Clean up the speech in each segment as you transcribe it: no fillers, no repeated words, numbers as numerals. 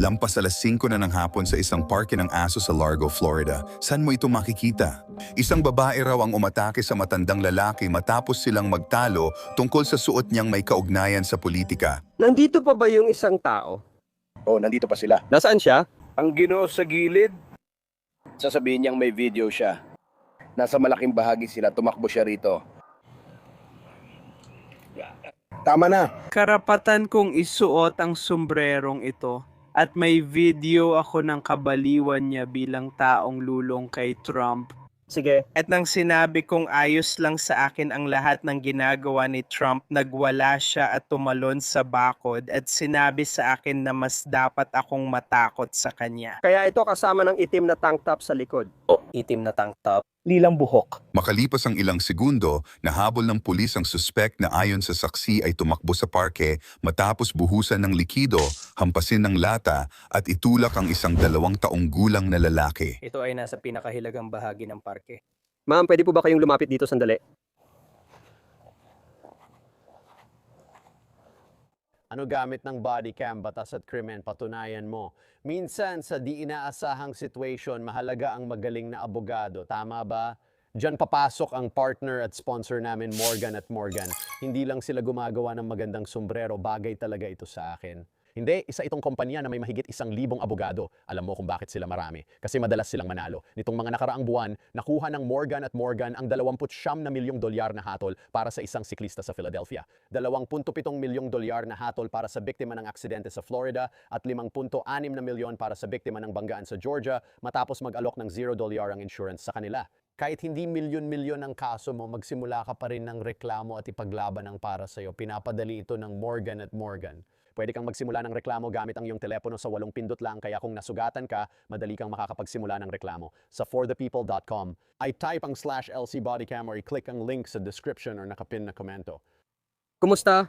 Lampas alas 5 na ng hapon sa isang parke ng aso sa Largo, Florida. Saan mo ito makikita? Isang babae raw ang umatake sa matandang lalaki matapos silang magtalo tungkol sa suot niyang may kaugnayan sa politika. Nandito pa ba yung isang tao? Oh, nandito pa sila. Nasaan siya? Ang Ginoo sa gilid. Sasabihin niyang may video siya. Nasa malaking bahagi sila, tumakbo siya rito. Tama na. Karapatan kong isuot ang sombrerong ito at may video ako ng kabaliwan niya bilang taong lulong kay Trump. Sige. At nang sinabi kong ayos lang sa akin ang lahat ng ginagawa ni Trump, nagwala siya at tumalon sa bakod at sinabi sa akin na mas dapat akong matakot sa kanya. Kaya ito kasama ng itim na tank top sa likod. Itim na tank top, lilang buhok. Makalipas ang ilang segundo, nahabol ng pulis ang suspek na ayon sa saksi ay tumakbo sa parke matapos buhusan ng likido, hampasin ng lata at itulak ang isang 2 taong gulang na lalaki. Ito ay nasa pinakahilagang bahagi ng parke. Ma'am, pwede po ba kayong lumapit dito sandali? Ano gamit ng body cam, batas at krimen, patunayan mo. Minsan sa di inaasahang situation, mahalaga ang magaling na abogado. Tama ba? Diyan papasok ang partner at sponsor namin, Morgan & Morgan. Hindi lang sila gumagawa ng magandang sombrero, bagay talaga ito sa akin. Hindi, isa itong kumpanya na may mahigit 1,000 abogado. Alam mo kung bakit sila marami. Kasi madalas silang manalo. Nitong mga nakaraang buwan, nakuha ng Morgan & Morgan ang 29 na milyong dolyar na hatol para sa isang siklista sa Philadelphia. 20.7 milyong dolyar na hatol para sa biktima ng aksidente sa Florida at 5.6 na milyon para sa biktima ng banggaan sa Georgia matapos mag-alok ng $0 ang insurance sa kanila. Kahit hindi milyon-milyon ang kaso mo, magsimula ka pa rin ng reklamo at ipaglaban ang para sa'yo. Pinapadali ito ng Morgan & Morgan. Pwede kang magsimula ng reklamo gamit ang iyong telepono sa 8 pindot lang, kaya kung nasugatan ka, madali kang makakapagsimula ng reklamo. Sa forthepeople.com, ay type ang /LC bodycam or i-click ang link sa description or nakapin na komento. Kumusta?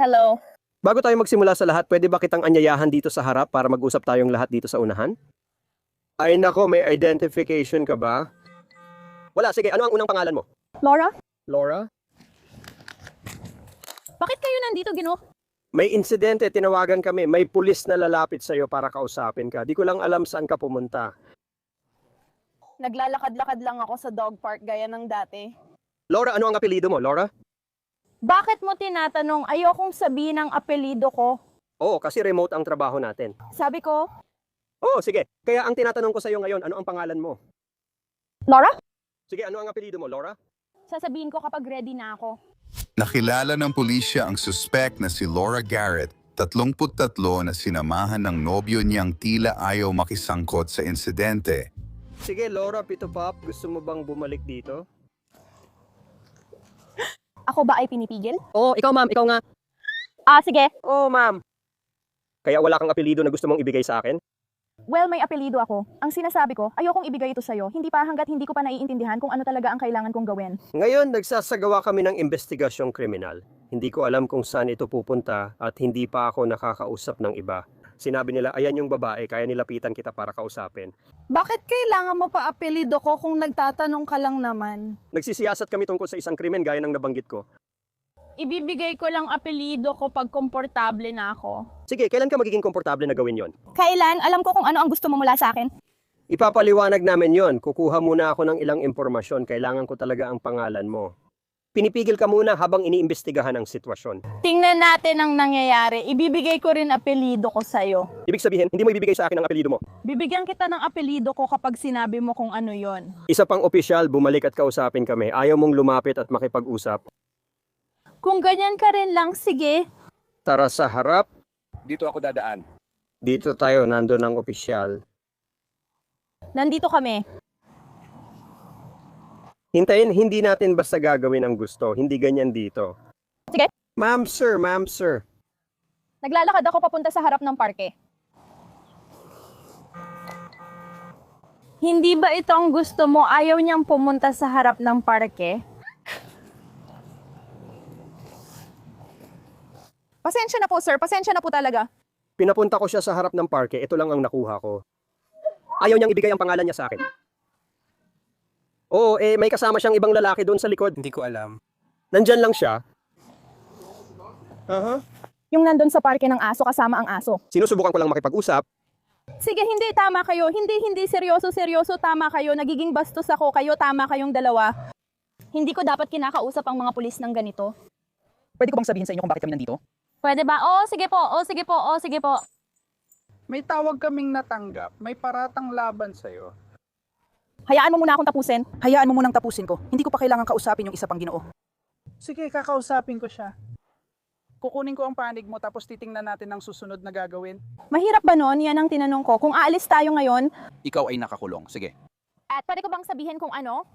Hello. Bago tayo magsimula sa lahat, pwede ba kitang anyayahan dito sa harap para mag-usap tayong lahat dito sa unahan? Ay nako, may identification ka ba? Wala, sige. Ano ang unang pangalan mo? Laura? Laura? Bakit kayo nandito, Gino? May insidente, tinawagan kami. May pulis na lalapit sa'yo para kausapin ka. Di ko lang alam saan ka pumunta. Naglalakad-lakad lang ako sa dog park gaya ng dati. Laura, ano ang apelyido mo, Laura? Bakit mo tinatanong? Ayokong sabihin ang apelido ko. Oo, kasi remote ang trabaho natin. Sabi ko, Oo, sige. Kaya ang tinatanong ko sa'yo ngayon, ano ang pangalan mo? Laura? Sige, ano ang apelyido mo, Laura? Sasabihin ko kapag ready na ako. Nakilala ng pulisya ang suspek na si Laura Garrett, 33 na sinamahan ng nobyo niyang tila ayaw makisangkot sa insidente. Sige, Laura Pitopop, gusto mo bang bumalik dito? Ako ba ay pinipigil? Oo, ikaw ma'am, ikaw nga. Sige. Oo, ma'am. Kaya wala kang apelyido na gusto mong ibigay sa akin? Well, may apelido ako. Ang sinasabi ko, ayokong ibigay ito sa'yo. Hindi pa hanggat hindi ko pa naiintindihan kung ano talaga ang kailangan kong gawin. Ngayon, nagsasagawa kami ng investigasyong kriminal. Hindi ko alam kung saan ito pupunta at hindi pa ako nakakausap ng iba. Sinabi nila, ayan yung babae, kaya nilapitan kita para kausapin. Bakit kailangan mo pa apelido ko kung nagtatanong ka lang naman? Nagsisiyasat kami tungkol sa isang krimen gaya ng nabanggit ko. Ibibigay ko lang apelido ko pag komportable na ako. Sige, kailan ka magiging komportable na gawin yon? Kailan? Alam ko kung ano ang gusto mo mula sa akin. Ipapaliwanag namin yon. Kukuha muna ako ng ilang impormasyon. Kailangan ko talaga ang pangalan mo. Pinipigil ka muna habang iniimbestigahan ang sitwasyon. Tingnan natin ang nangyayari. Ibibigay ko rin apelido ko sa'yo. Ibig sabihin, hindi mo ibibigay sa akin ang apelyido mo. Bibigyan kita ng apelido ko kapag sinabi mo kung ano yon. Isa pang opisyal, bumalik at kausapin kami. Ayaw mong lumapit at makipag-usap. Kung ganyan ka rin lang, sige. Tara sa harap. Dito ako dadaan. Dito tayo, nandun ang opisyal. Nandito kami. Hintayin, hindi natin basta gagawin ang gusto. Hindi ganyan dito. Sige. Ma'am sir, ma'am sir. Naglalakad ako papunta sa harap ng parke. Hindi ba ito ang gusto mo? Ayaw niyang pumunta sa harap ng parke? Pasensya na po, sir. Pasensya na po talaga. Pinapunta ko siya sa harap ng parke. Ito lang ang nakuha ko. Ayaw niyang ibigay ang pangalan niya sa akin. Oo, may kasama siyang ibang lalaki doon sa likod. Hindi ko alam. Nandyan lang siya. Yung nandun sa parke ng aso kasama ang aso. Sinusubukan ko lang makipag-usap. Sige, hindi, tama kayo. Hindi, seryoso, tama kayo. Nagiging bastos ako, kayo, tama kayong dalawa. Hindi ko dapat kinakausap ang mga pulis ng ganito. Pwede ko bang sabihin sa inyo kung bakit kami nandito? Pwede ba? Sige po. May tawag kaming natanggap. May paratang laban sa'yo. Hayaan mo muna akong tapusin. Hayaan mo munang tapusin ko. Hindi ko pa kailangan kausapin yung isa pang Ginoo. Sige, kakausapin ko siya. Kukunin ko ang panig mo tapos titingnan natin ang susunod na gagawin. Mahirap ba nun? Yan ang tinanong ko. Kung aalis tayo ngayon, Ikaw ay nakakulong. Sige. at pwede ko bang sabihin kung ano?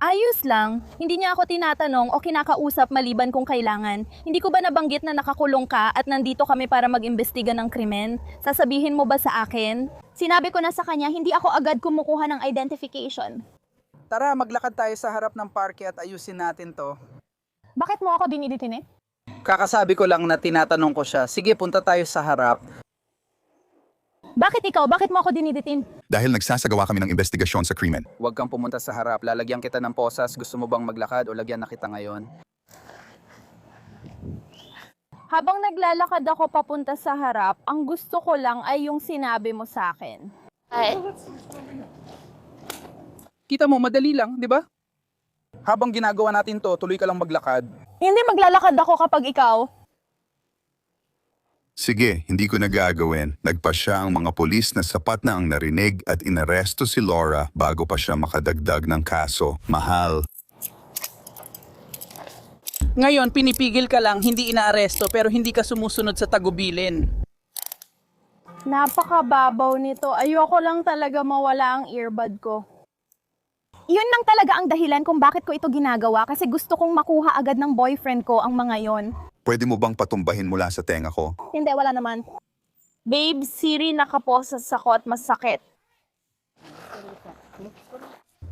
Ayos lang. Hindi niya ako tinatanong o kinakausap maliban kung kailangan. Hindi ko ba nabanggit na nakakulong ka at nandito kami para mag-imbestiga ng krimen? Sasabihin mo ba sa akin? Sinabi ko na sa kanya, hindi ako agad kumukuha ng identification. Tara, maglakad tayo sa harap ng parke at ayusin natin to. Bakit mo ako dinidetine? Kakasabi ko lang na tinatanong ko siya. Sige, punta tayo sa harap. Bakit ikaw? Bakit mo ako dinidetain? Dahil nagsasagawa kami ng investigasyon sa krimen. Huwag kang pumunta sa harap. Lalagyan kita ng posas. Gusto mo bang maglakad o lagyan na kita ngayon? Habang naglalakad ako papunta sa harap, ang gusto ko lang ay yung sinabi mo sa akin. Kita mo, madali lang, di ba? Habang ginagawa natin to, tuloy ka lang maglakad. Hindi maglalakad ako kapag ikaw. Sige, hindi ko nagagawin. Nagpa siya ang mga polis na sapat na ang narinig at inaresto si Laura bago pa siya makadagdag ng kaso. Mahal. Ngayon, pinipigil ka lang, hindi inaaresto, pero hindi ka sumusunod sa tagubilin. Napakababaw nito. Ayoko lang talaga mawala ang earbud ko. Yun lang talaga ang dahilan kung bakit ko ito ginagawa kasi gusto kong makuha agad ng boyfriend ko ang mga yon. Pwede mo bang patumbahin mula sa tenga ko? Hindi, wala naman. Babe, Siri nakaposas ako at masakit.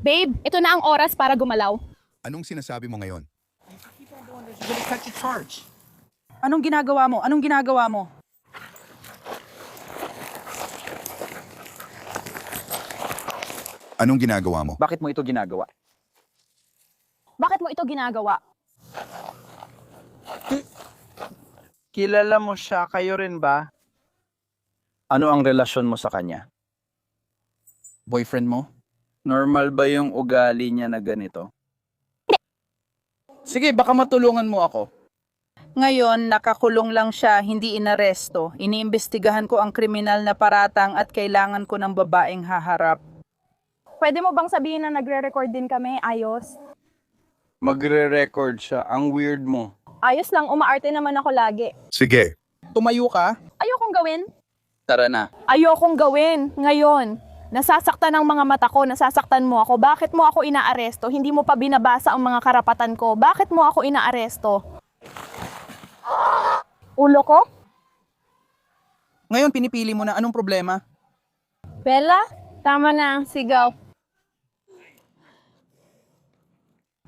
Babe, ito na ang oras para gumalaw. Anong sinasabi mo ngayon? Anong ginagawa mo? Anong ginagawa mo? Anong ginagawa mo? Bakit mo ito ginagawa? Bakit mo ito ginagawa? Kilala mo siya, kayo rin ba? Ano ang relasyon mo sa kanya? Boyfriend mo? Normal ba yung ugali niya na ganito? Sige, baka matulungan mo ako. Ngayon, nakakulong lang siya, hindi inaresto. Iniimbestigahan ko ang kriminal na paratang at kailangan ko ng babaeng haharap. Pwede mo bang sabihin na nagre-record din kami? Ayos. Magre-record siya. Ang weird mo. Ayos lang, umaarte naman ako lagi. Sige, Tumayo ka? Ayokong gawin. Tara na. Ayokong gawin. Ngayon. Nasasaktan ang mga mata ko, nasasaktan mo ako. Bakit mo ako inaaresto? Hindi mo pa binabasa ang mga karapatan ko. Bakit mo ako inaaresto? Ulo ko? Ngayon, pinipili mo na anong problema? Bella, tama na. Sigaw.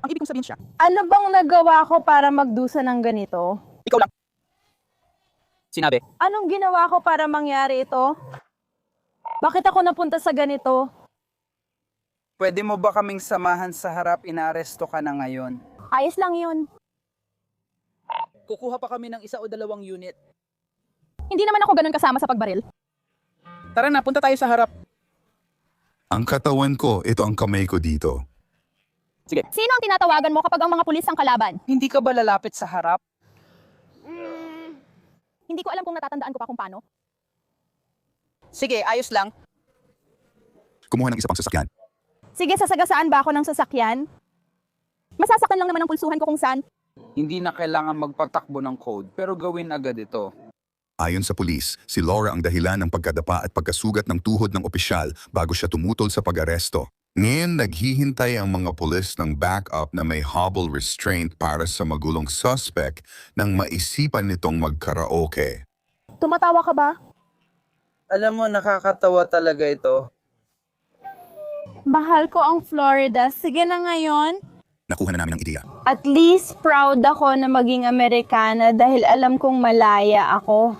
Ang ibig kong sabihin siya, Ano bang nagawa ko para magdusa ng ganito? ikaw lang. Sinabi. Anong ginawa ko para mangyari ito? Bakit ako napunta sa ganito? Pwede mo ba kaming samahan sa harap? Inaaresto ka na ngayon. Ayos lang yun. Kukuha pa kami ng 1 o 2 unit. Hindi naman ako ganun kasama sa pagbaril. Tara na, punta tayo sa harap. ang katawan ko, ito ang kamay ko dito. Sino ang tinatawagan mo kapag ang mga pulis ang kalaban? Hindi ka ba lalapit sa harap? Hindi ko alam kung natatandaan ko pa kung paano. Sige, ayos lang. Kumuha ng isa pang sasakyan. Sige, sasagasaan ba ako ng sasakyan? Masasaktan lang naman ang pulsuhan ko kung saan. Hindi na kailangan magpatakbo ng code, pero gawin agad ito. Ayon sa pulis, si Laura ang dahilan ng pagkadapa at pagkasugat ng tuhod ng opisyal bago siya tumutol sa pag-aresto. Ngayon naghihintay ang mga pulis ng backup na may hobble restraint para sa magulong suspect nang maisipan nitong magkaraoke. Tumatawa ka ba? Alam mo, nakakatawa talaga ito. Mahal ko ang Florida. Sige na ngayon. Nakuha na namin ang ideya. At least proud ako na maging Amerikana dahil alam kong malaya ako.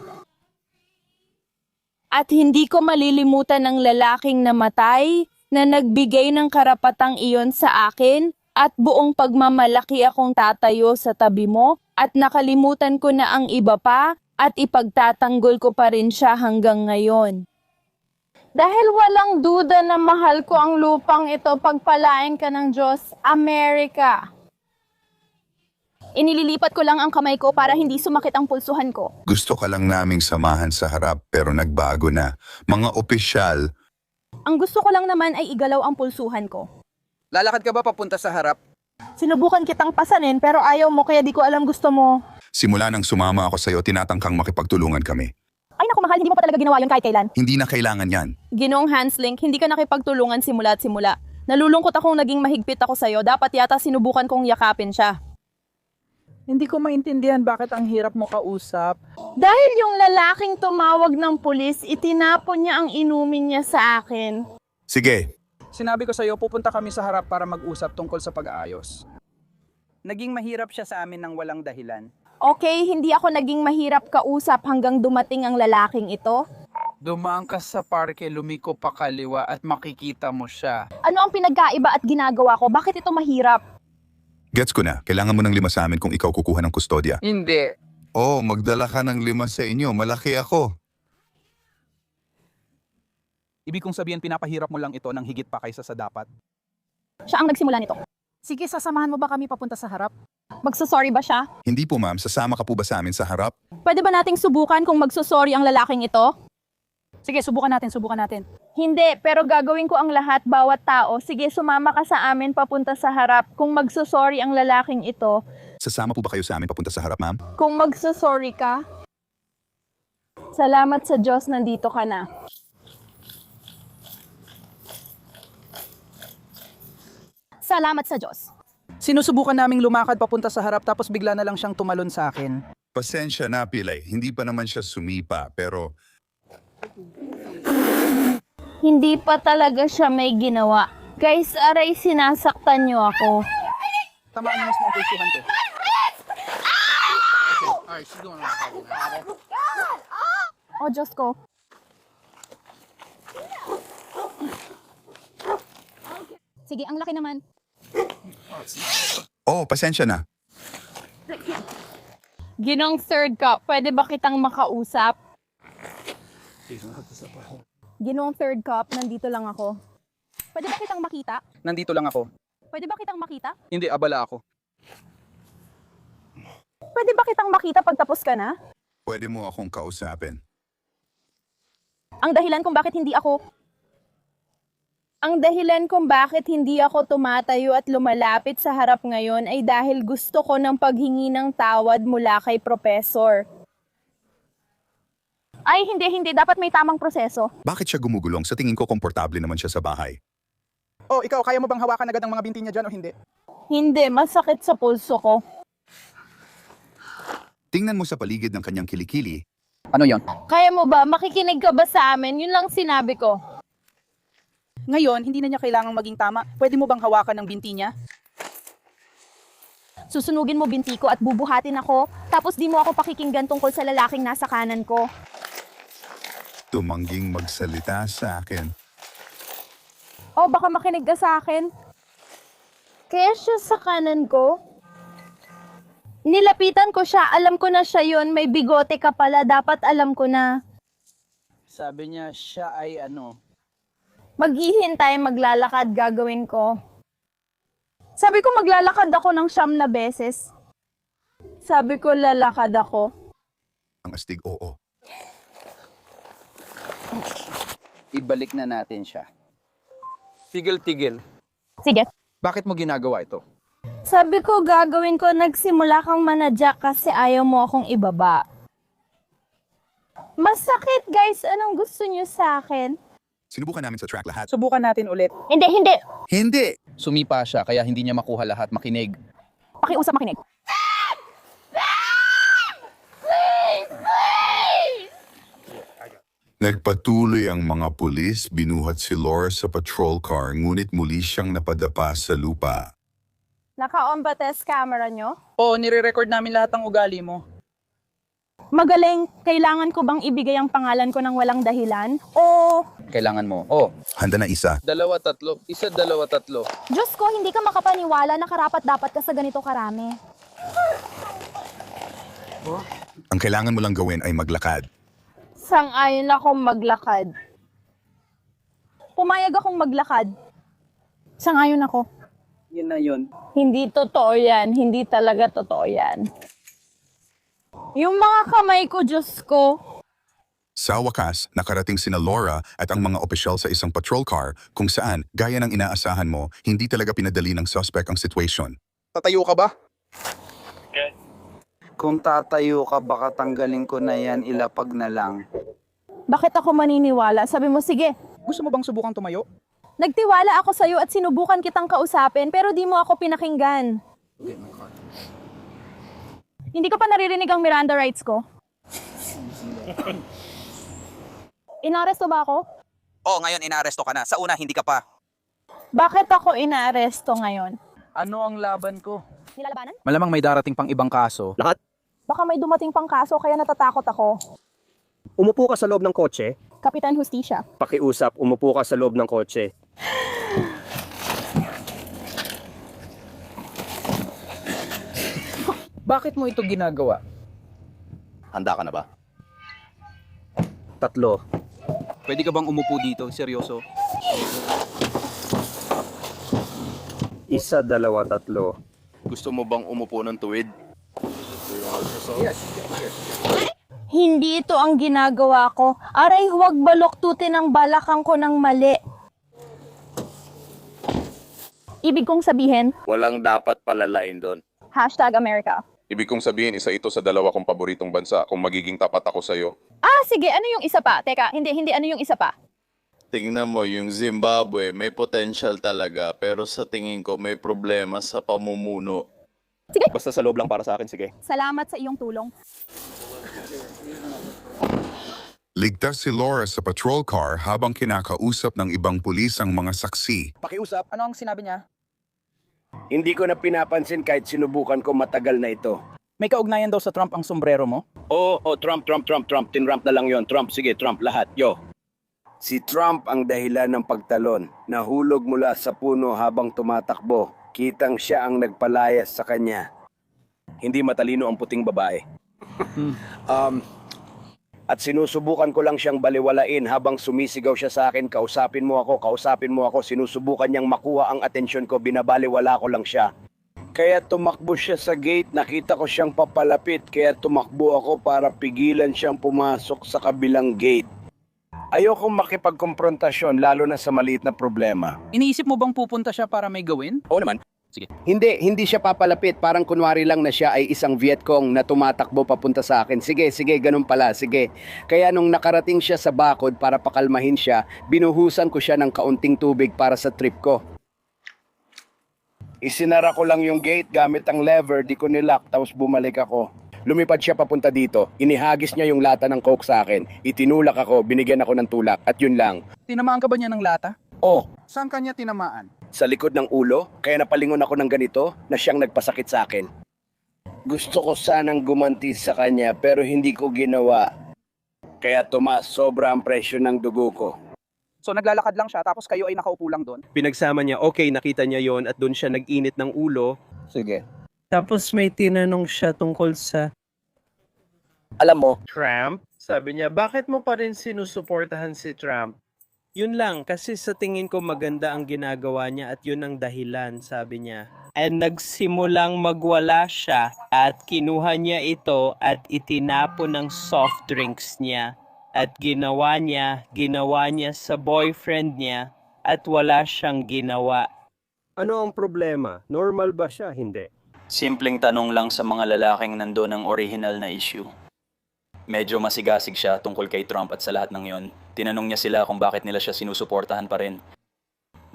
At hindi ko malilimutan ng lalaking namatay na nagbigay ng karapatang iyon sa akin at buong pagmamalaki akong tatayo sa tabi mo at nakalimutan ko na ang iba pa at ipagtatanggol ko pa rin siya hanggang ngayon. Dahil walang duda na mahal ko ang lupang ito, pagpalain ka ng Diyos, Amerika. Inililipat ko lang ang kamay ko para hindi sumakit ang pulsuhan ko. Gusto ka lang naming samahan sa harap pero nagbago na. Mga opisyal, Ang gusto ko lang naman ay igalaw ang pulsuhan ko. Lalakad ka ba papunta sa harap? Sinubukan kitang pasanin pero ayaw mo kaya di ko alam gusto mo. simula nang sumama ako sa'yo, tinatangkang makipagtulungan kami. Ay naku mahal, hindi mo pa talaga ginawa yun kahit kailan. Hindi na kailangan yan. Ginoong Hanslink, hindi ka nakipagtulungan simula at simula. Nalulungkot akong naging mahigpit ako sa'yo, dapat yata sinubukan kong yakapin siya. Hindi ko maintindihan bakit ang hirap mo kausap. Dahil yung lalaking tumawag ng pulis, itinapon niya ang inumin niya sa akin. Sige, Sinabi ko sa'yo, pupunta kami sa harap para mag-usap tungkol sa pag-aayos. Naging mahirap siya sa amin ng walang dahilan. Okay, hindi ako naging mahirap kausap hanggang dumating ang lalaking ito. Dumaan ka sa parke, lumiko pa kaliwa at makikita mo siya. Ano ang pinagkaiba at ginagawa ko? Bakit ito mahirap? gets ko na. Kailangan mo ng 5 sa amin kung ikaw kukuha ng kustodya. Hindi. Oh, magdala ka ng 5 sa inyo. Malaki ako. Ibig kong sabihin, pinapahirap mo lang ito ng higit pa kaysa sa dapat. Siya ang nagsimula nito. Sige, sasamahan mo ba kami papunta sa harap? Magsusorry ba siya? Hindi po ma'am, sasama ka po ba sa amin sa harap? Pwede ba nating subukan kung magsusorry ang lalaking ito? Sige, subukan natin. Hindi, pero gagawin ko ang lahat, bawat tao. Sige, sumama ka sa amin papunta sa harap. Kung magsusorry ang lalaking ito, Sasama po ba kayo sa amin papunta sa harap ma'am? kung magsusorry ka, salamat sa Diyos, nandito ka na. Salamat sa Diyos. Sinusubukan naming lumakad papunta sa harap tapos bigla na lang siyang tumalon sa akin. Pasensya na, Pilay. Hindi pa naman siya sumipa, pero Hindi pa talaga siya may ginawa. Guys, aray, sinasaktan niyo ako. Tamaan mo mismo ang pulsuhan ko. Oh, Diyos ko. Sige, ang laki naman. oh, pasensya na. Ginong third cup, pwede ba kitang makausap? Ginong third cup, nandito lang ako. Pwede ba kitang makita? Nandito lang ako. Pwede ba kitang makita? Hindi, abala ako. Pwede ba kitang makita pag tapos ka na? Pwede mo akong kausapin. Ang dahilan kung bakit hindi ako tumatayo at lumalapit sa harap ngayon ay dahil gusto ko ng paghingi ng tawad mula kay Professor. Ay, hindi. Dapat may tamang proseso. Bakit siya gumugulong? Sa tingin ko, komportable naman siya sa bahay. Oh, ikaw, kaya mo bang hawakan agad ang mga binti niya dyan o hindi? Hindi, masakit sa pulso ko. Tingnan mo sa paligid ng kanyang kilikili. Ano yon? Kaya mo ba? Makikinig ka ba sa amin? Yun lang sinabi ko. Ngayon, hindi na niya kailangang maging tama. Pwede mo bang hawakan ng binti niya? Susunugin mo binti ko at bubuhatin ako, tapos di mo ako pakikinggan tungkol sa lalaking nasa kanan ko. Tumangging magsalita sa akin. O baka makinig ka sa akin. Kaya siya sa kanan ko. Nilapitan ko siya, alam ko na siya yun, may bigote ka pala, dapat alam ko na. Sabi niya, siya ay ano. Maghihintay, maglalakad, gagawin ko. Sabi ko maglalakad ako ng 9 na beses. Sabi ko lalakad ako. Ang astig, oo. Ibalik na natin siya. Tigil-tigil. Sige. Bakit mo ginagawa ito? Sabi ko gagawin ko, nagsimula kang manadya kasi ayaw mo akong ibaba. Masakit guys, anong gusto niyo sa akin? Sinubukan namin sa track lahat. Subukan natin ulit. Hindi. Hindi! Sumipa siya kaya hindi niya makuha lahat, makinig. Pakiusap, makinig. Nagpatuloy ang mga pulis, binuhat si Laura sa patrol car, ngunit muli siyang napadapa sa lupa. Naka-on ba test camera nyo? Oo, nire-record namin lahat ng ugali mo. Magaling, kailangan ko bang ibigay ang pangalan ko ng walang dahilan? O, Kailangan mo. Oh, Handa na isa. 2, 3. 1, 2, 3. Diyos ko, hindi ka makapaniwala na karapat-dapat ka sa ganito karami. Ang kailangan mo lang gawin ay maglakad. Sang-ayon akong maglakad. Pumayag akong maglakad. Sangayon ako. Yun na yun. Hindi totoo yan. Hindi talaga totoo yan. Yung mga kamay ko, Diyos ko. Sa wakas, nakarating sina Laura at ang mga opisyal sa isang patrol car kung saan, gaya ng inaasahan mo, hindi talaga pinadali ng suspect ang situation. Tatayo ka ba? Kung tatayo ka, baka tanggalin ko na yan, ilapag na lang. Bakit ako maniniwala? Sabi mo, sige. Gusto mo bang subukang tumayo? Nagtiwala ako sa'yo at sinubukan kitang kausapin pero di mo ako pinakinggan. Hindi ko pa naririnig ang Miranda rights ko. Inaresto ba ako? Oo, ngayon inaaresto ka na. Sa una, hindi ka pa. Bakit ako inaaresto ngayon? Ano ang laban ko? Nilalabanan? Malamang may darating pang ibang kaso. Baka may dumating pang kaso kaya natatakot ako. Umupo ka sa loob ng kotse. Kapitan Justisya. Pakiusap, umupo ka sa loob ng kotse. Bakit mo ito ginagawa? Handa ka na ba? 3. Pwede ka bang umupo dito? Seryoso? 1, 2, 3. Gusto mo bang umupo ng tuwid? Hindi ito ang ginagawa ko. Aray, huwag baloktutin ang balakang ko ng mali. Ibig kong sabihin, Walang dapat palalain doon. #America. Ibig kong sabihin, isa ito sa 2 kong paboritong bansa kung magiging tapat ako sa'yo. Ah, sige. Ano yung isa pa? Teka, hindi. Ano yung isa pa? Tingnan mo, yung Zimbabwe, may potential talaga, pero sa tingin ko may problema sa pamumuno. Basta sa loob lang para sa akin, sige. Salamat sa iyong tulong. Ligtas si Laura sa patrol car habang kinakausap ng ibang pulis ang mga saksi. Pakiusap. Ano ang sinabi niya? Hindi ko na pinapansin kahit sinubukan ko matagal na ito. May kaugnayan daw sa Trump ang sombrero mo? Oo, Trump. Tinrump na lang yon. Trump, sige, Trump, lahat. Yo. Si Trump ang dahilan ng pagtalon. Nahulog mula sa puno habang tumatakbo. Kitang siya ang nagpalayas sa kanya. Hindi matalino ang puting babae. At sinusubukan ko lang siyang baliwalain habang sumisigaw siya sa akin, kausapin mo ako. Sinusubukan niyang makuha ang atensyon ko, binabaliwala ko lang siya. Kaya tumakbo siya sa gate, nakita ko siyang papalapit, kaya tumakbo ako para pigilan siyang pumasok sa kabilang gate. Ayokong makipagkomprontasyon, lalo na sa maliit na problema. Iniisip mo bang pupunta siya para may gawin? Oo naman. Sige. Hindi siya papalapit. Parang kunwari lang na siya ay isang Vietcong na tumatakbo papunta sa akin. Sige, ganun pala, sige. Kaya nung nakarating siya sa bakod para pakalmahin siya, binuhusan ko siya ng kaunting tubig para sa trip ko. Isinara ko lang yung gate gamit ang lever, di ko nilock, tapos bumalik ako. Lumipad siya papunta dito. Inihagis niya yung lata ng coke sa akin. Itinulak ako, binigyan ako ng tulak, at yun lang. Tinamaan ka ba niya ng lata? Oh, Saan kanya tinamaan? sa likod ng ulo, kaya napalingon ako ng ganito na siyang nagpasakit sa akin. Gusto ko sanang gumanti sa kanya pero hindi ko ginawa. Kaya tumaas sobra ang presyo ng dugo ko. So naglalakad lang siya tapos kayo ay nakaupo lang doon? Pinagsama niya, okay, nakita niya yon at doon siya nag-init ng ulo. Sige. Tapos may tinanong siya tungkol sa Alam mo, Trump. Sabi niya, bakit mo pa rin sinusuportahan si Trump? Yun lang, kasi sa tingin ko maganda ang ginagawa niya at yun ang dahilan, sabi niya. And nagsimulang magwala siya at kinuha niya ito at itinapon ng soft drinks niya. At ginawa niya sa boyfriend niya at wala siyang ginawa. Ano ang problema? Normal ba siya? Hindi. Simpleng tanong lang sa mga lalaking nandoon ang original na issue. Medyo masigasig siya tungkol kay Trump at sa lahat ng yon. Tinanong niya sila kung bakit nila siya sinusuportahan pa rin.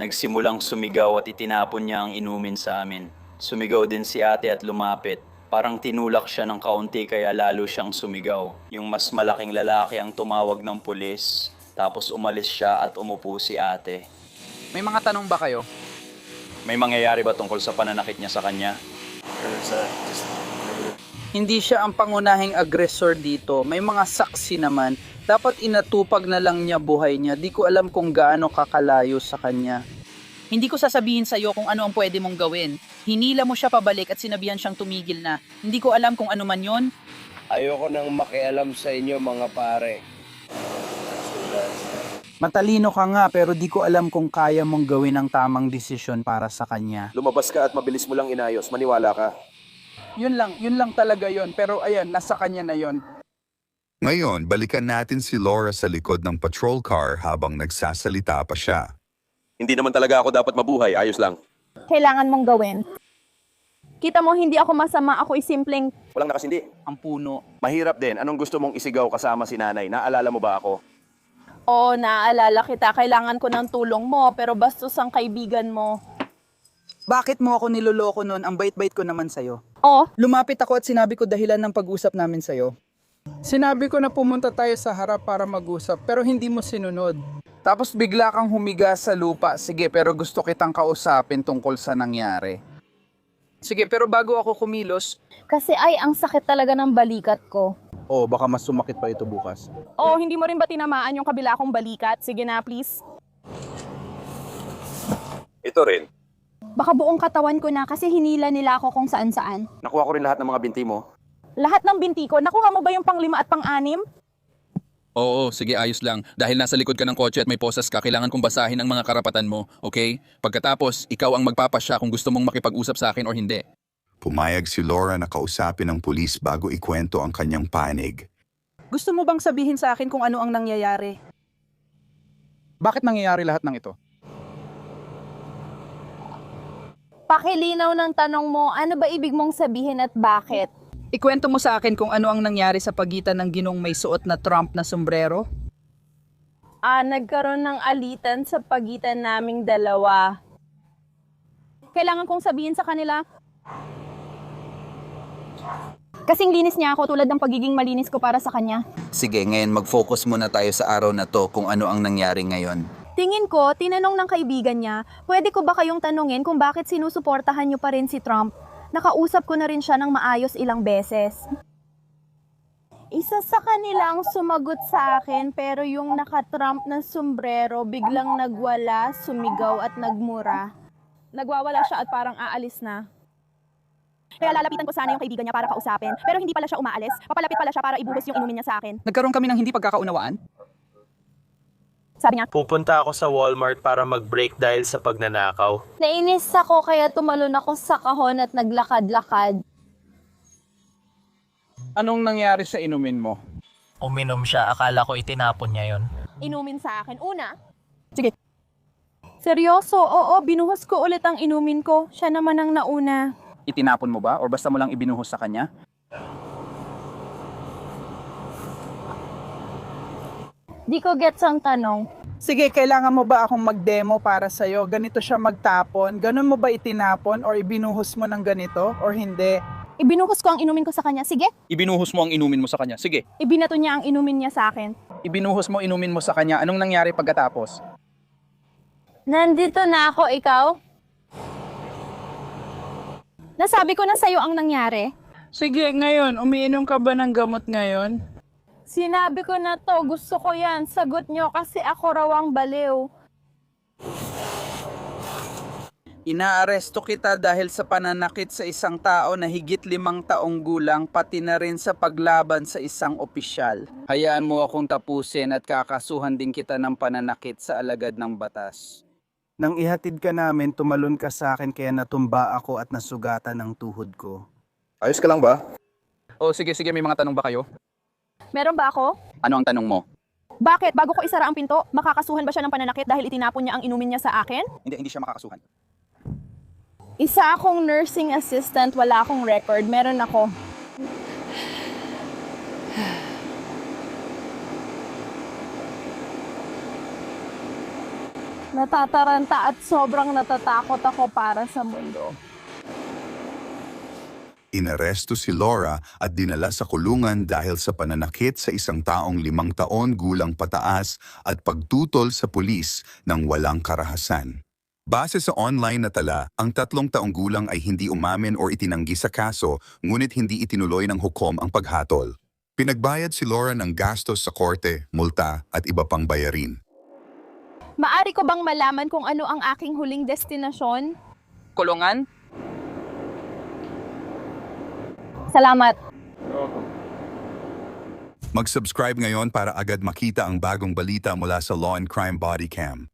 Nagsimulang sumigaw at itinapon niya ang inumin sa amin. Sumigaw din si ate at lumapit. Parang tinulak siya ng kaunti kaya lalo siyang sumigaw. Yung mas malaking lalaki ang tumawag ng pulis. Tapos umalis siya at umupo si ate. May mga tanong ba kayo? May mangyayari ba tungkol sa pananakit niya sa kanya? Hindi siya ang pangunahing agresor dito. May mga saksi naman. Dapat inatupag na lang niya buhay niya. Di ko alam kung gaano kakalayo sa kanya. Hindi ko sasabihin sa'yo kung ano ang pwede mong gawin. Hinila mo siya pabalik at sinabihan siyang tumigil na. Hindi ko alam kung ano man yon. ayoko nang makialam sa inyo mga pare. Matalino ka nga pero di ko alam kung kaya mong gawin ang tamang desisyon para sa kanya. Lumabas ka at mabilis mo lang inayos. Maniwala ka. Yun lang talaga yun. Pero ayan, nasa kanya na yun. Ngayon, balikan natin si Laura sa likod ng patrol car habang nagsasalita pa siya. Hindi naman talaga ako dapat mabuhay. Ayos lang. Kailangan mong gawin. Kita mo, hindi ako masama. Ako'y simpleng... Walang nakasindi. Ang puno. Mahirap din. Anong gusto mong isigaw kasama si nanay? Naalala mo ba ako? Oo, naaalala kita. Kailangan ko ng tulong mo, pero bastos ang kaibigan mo. Bakit mo ako niloloko nun? Ang bait-bait ko naman sa'yo. Oh, Lumapit ako at sinabi ko dahilan ng pag-usap namin sa'yo. Sinabi ko na pumunta tayo sa harap para mag-usap pero hindi mo sinunod. Tapos bigla kang humiga sa lupa. Sige, pero gusto kitang kausapin tungkol sa nangyari. Sige, pero bago ako kumilos, kasi ay, ang sakit talaga ng balikat ko. Oh, baka mas sumakit pa ito bukas. Oh, hindi mo rin ba tinamaan yung kabila kong balikat? Sige na, please. Ito rin. Baka buong katawan ko na kasi hinila nila ako kung saan-saan. Nakuha ko rin lahat ng mga binti mo. Lahat ng binti ko, nakuha mo ba yung pang-5 at pang-6? Oo, sige, ayos lang. Dahil nasa likod ka ng kotse at may posas ka, kailangan kong basahin ang mga karapatan mo, okay? Pagkatapos, ikaw ang magpapasya kung gusto mong makipag-usap sa akin o hindi. Pumayag si Laura na kausapin ng pulis bago ikwento ang kanyang panig. Gusto mo bang sabihin sa akin kung ano ang nangyayari? bakit nangyayari lahat ng ito? Pakilinaw ng tanong mo, ano ba ibig mong sabihin at bakit? Ikwento mo sa akin kung ano ang nangyari sa pagitan ng ginong may suot na Trump na sombrero? Nagkaroon ng alitan sa pagitan naming dalawa. Kailangan kong sabihin sa kanila, kasing linis niya ako tulad ng pagiging malinis ko para sa kanya. Sige, ngayon mag-focus muna tayo sa araw na to kung ano ang nangyari ngayon. Tingin ko, tinanong ng kaibigan niya, pwede ko ba kayong tanungin kung bakit sinusuportahan niyo pa rin si Trump? Nakausap ko na rin siya ng maayos ilang beses. Isa sa kanila ang sumagot sa akin pero yung naka-Trump na sombrero biglang nagwala, sumigaw at nagmura. Nagwawala siya at parang aalis na. Kaya lalapitan ko sana yung kaibigan niya para kausapin pero hindi pala siya umaalis. Papalapit pala siya para ibuhos yung inumin niya sa akin. Nagkaroon kami ng hindi pagkakaunawaan? Sabi niya, Pupunta ako sa Walmart para mag-break dahil sa pagnanakaw. nainis ako kaya tumalon ako sa kahon at naglakad-lakad. Anong nangyari sa inumin mo? Uminom siya, akala ko itinapon niya yon. Inumin sa akin. Una. Sige. Seryoso? Oo, binuhos ko ulit ang inumin ko. Siya naman ang nauna. Itinapon mo ba? O basta mo lang ibinuhos sa kanya? Di ko gets ang tanong. Sige, kailangan mo ba akong mag-demo para sa'yo? Ganito siya magtapon? Ganun mo ba itinapon or ibinuhos mo ng ganito or hindi? Ibinuhos ko ang inumin ko sa kanya. Sige. Ibinuhos mo ang inumin mo sa kanya. Sige, Ibinato niya ang inumin niya sa akin. ibinuhos mo inumin mo sa kanya. Anong nangyari pagkatapos? Nandito na ako, ikaw? Nasabi ko na sa'yo ang nangyari. Sige, ngayon, umiinom ka ba ng gamot ngayon? Sinabi ko na to, gusto ko yan. Sagot niyo kasi ako raw ang baliw. Inaaresto kita dahil sa pananakit sa isang tao na higit 5 taong gulang pati na rin sa paglaban sa isang opisyal. Hayaan mo akong tapusin at kakasuhan din kita ng pananakit sa alagad ng batas. Nang ihatid ka namin, tumalon ka sa akin kaya natumba ako at nasugatan ng tuhod ko. Ayos ka lang ba? O sige, may mga tanong ba kayo? Meron ba ako? Ano ang tanong mo? Bakit? Bago ko isara ang pinto, makakasuhan ba siya ng pananakit dahil itinapon niya ang inumin niya sa akin? Hindi siya makakasuhan. Isa akong nursing assistant, wala akong record. Meron ako. Natataranta at sobrang natatakot ako para sa mundo. Inaresto si Laura at dinala sa kulungan dahil sa pananakit sa isang taong 5 taon gulang pataas at pagtutol sa pulis ng walang karahasan. Base sa online na tala, ang 3 taong gulang ay hindi umamin o itinanggi sa kaso ngunit hindi itinuloy ng hukom ang paghatol. Pinagbayad si Laura ng gastos sa korte, multa at iba pang bayarin. Maari ko bang malaman kung ano ang aking huling destinasyon? Kulungan? Salamat. Mag-subscribe ngayon para agad makita ang bagong balita mula sa Law and Crime Bodycam.